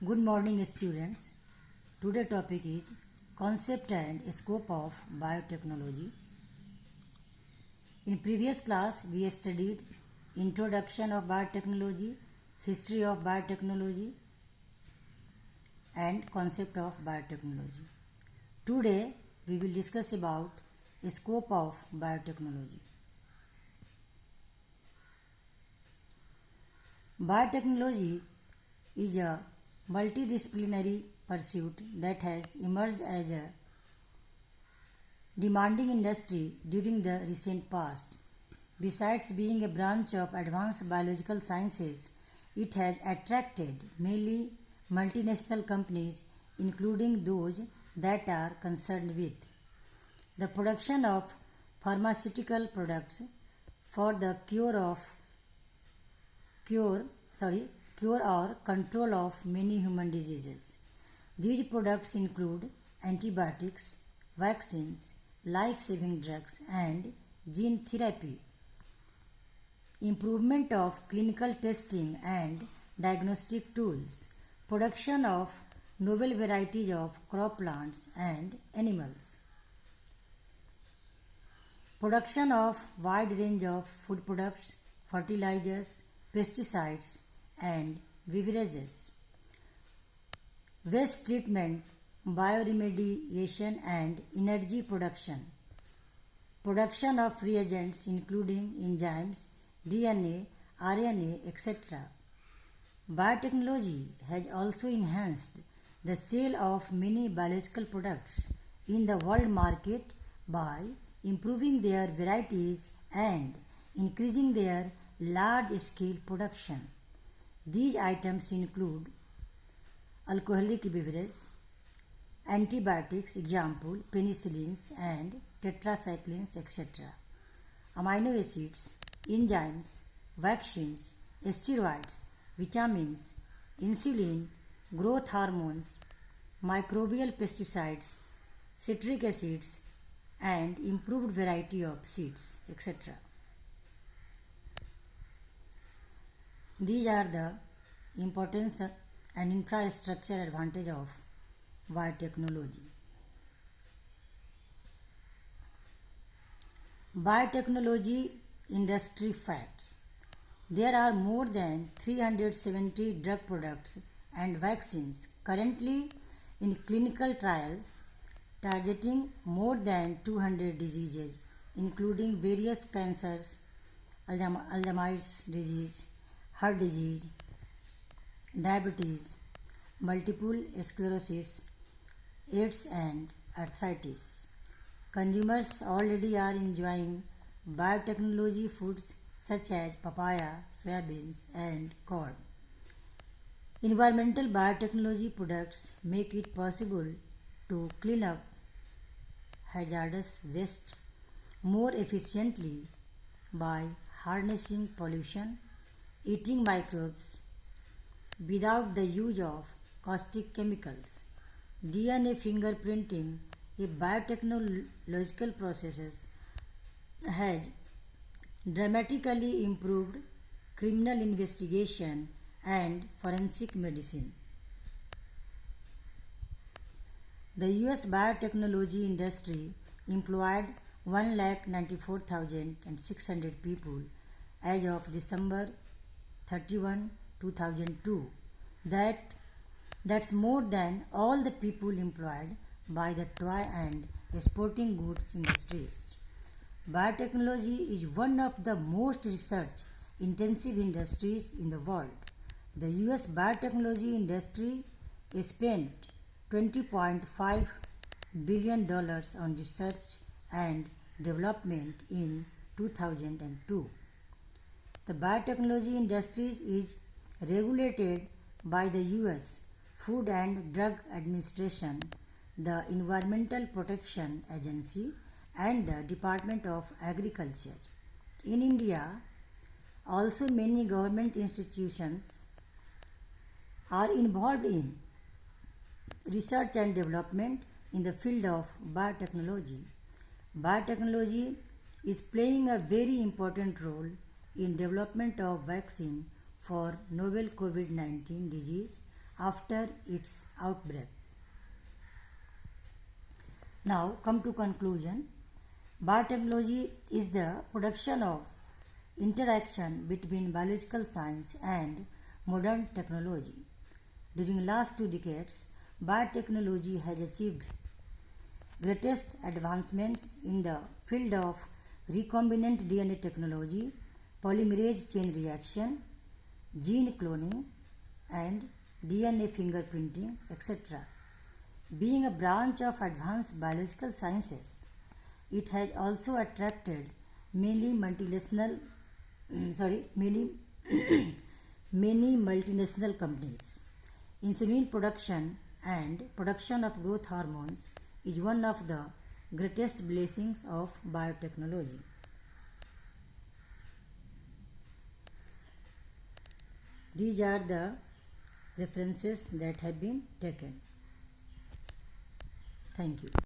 Good morning, students. Today topic is concept and scope of biotechnology. In previous class, we studied introduction of biotechnology, history of biotechnology, and concept of biotechnology. Today, we will discuss about scope of biotechnology. Biotechnology is a multidisciplinary pursuit that has emerged as a demanding industry during the recent past. Besides being a branch of advanced biological sciences, it has attracted mainly multinational companies, including those that are concerned with the production of pharmaceutical products for the cure or control of many human diseases. These products include antibiotics, vaccines, life-saving drugs, and gene therapy. Improvement of clinical testing and diagnostic tools, production of novel varieties of crop plants and animals, production of wide range of food products, fertilizers, pesticides, and beverages, waste treatment, bioremediation and energy production, production of reagents including enzymes, DNA, RNA, etc. Biotechnology has also enhanced the sale of many biological products in the world market by improving their varieties and increasing their large-scale production. These items include alcoholic beverage, antibiotics, example penicillins and tetracyclines, etc., amino acids, enzymes, vaccines, steroids, vitamins, insulin, growth hormones, microbial pesticides, citric acids, and improved variety of seeds, etc. These are the importance and infrastructure advantage of biotechnology. Biotechnology industry facts. There are more than 370 drug products and vaccines currently in clinical trials targeting more than 200 diseases, including various cancers, Alzheimer's disease, heart disease, diabetes, multiple sclerosis, AIDS, and arthritis. Consumers already are enjoying biotechnology foods such as papaya, soybeans, and corn. Environmental biotechnology products make it possible to clean up hazardous waste more efficiently by harnessing pollution, eating microbes without the use of caustic chemicals. DNA fingerprinting, a biotechnological process, has dramatically improved criminal investigation and forensic medicine. The US biotechnology industry employed 1,94,600 people as of December 31, 2002. That's more than all the people employed by the toy and sporting goods industries. Biotechnology is one of the most research intensive industries in the world. The US biotechnology industry spent $20.5 billion on research and development in 2002. The biotechnology industry is regulated by the US Food and Drug Administration, the Environmental Protection Agency, and the Department of Agriculture. In India, also many government institutions are involved in research and development in the field of biotechnology. Biotechnology is playing a very important role in development of vaccine for novel COVID-19 disease after its outbreak. Now come to conclusion. Biotechnology is the production of interaction between biological science and modern technology. During last 2 decades, biotechnology has achieved greatest advancements in the field of recombinant DNA technology, polymerase chain reaction, gene cloning, and DNA fingerprinting, etc. Being a branch of advanced biological sciences, it has also attracted many multinational many many multinational companies. Insulin production and production of growth hormones is one of the greatest blessings of biotechnology. These are the references that have been taken. Thank you.